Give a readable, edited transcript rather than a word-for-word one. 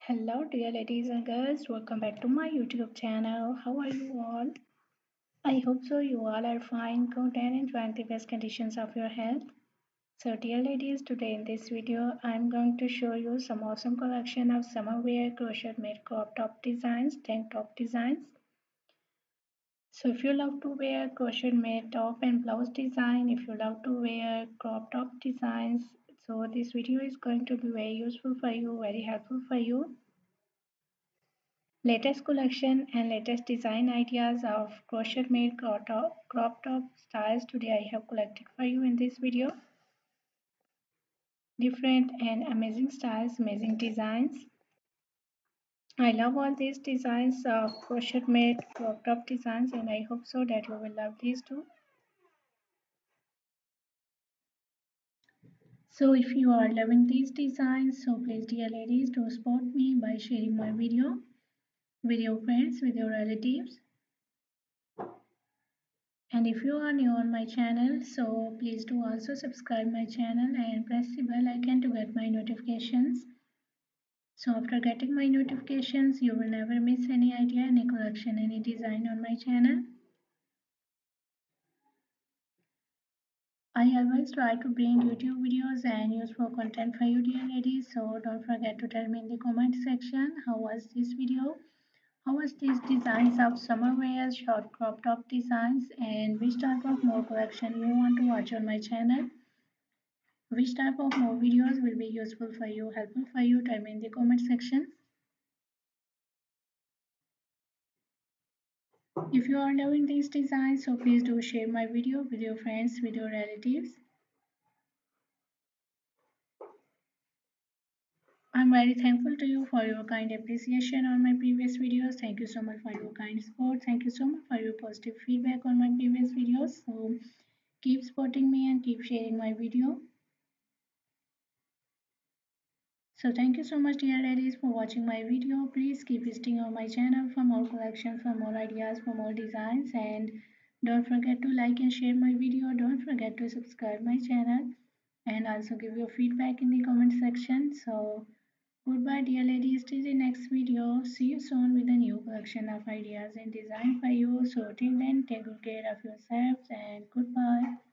Hello, dear ladies and girls. Welcome back to my YouTube channel. How are you all? I hope so. You all are fine, good, and enjoying the best conditions of your health. So, dear ladies, today in this video, I'm going to show you some awesome collection of summer wear crochet made crop top designs, tank top designs. So, if you love to wear crochet made top and blouse design, if you love to wear crop top designs, so this video is going to be very useful for you, very helpful for you. Latest collection and latest design ideas of crochet made crop top styles today I have collected for you in this video. Different and amazing styles, amazing designs. I love all these designs of crochet made crop top designs, and I hope so that you will love these too. So if you are loving these designs, so please dear ladies, do support me by sharing my video with your friends, with your relatives. And if you are new on my channel, so please do also subscribe my channel and press the bell icon to get my notifications. So after getting my notifications, you will never miss any idea, any collection, any design on my channel. I always try to bring YouTube videos and useful content for you dear ladies, so don't forget to tell me in the comment section how was this video, how was these designs of summer wear, short crop top designs, and which type of more collection you want to watch on my channel. Which type of more videos will be useful for you, helpful for you? Tell me in the comment section. If you are loving these designs, so please do share my video with your friends, with your relatives. I'm very thankful to you for your kind appreciation on my previous videos. Thank you so much for your kind support. Thank you so much for your positive feedback on my previous videos. So keep supporting me and keep sharing my video. So thank you so much dear ladies for watching my video. Please keep visiting on my channel for more collections, for more ideas, for more designs, and don't forget to like and share my video. Don't forget to subscribe my channel and also give your feedback in the comment section. So goodbye dear ladies, till the next video. See you soon with a new collection of ideas and design for you. So till then, take good care of yourselves and goodbye.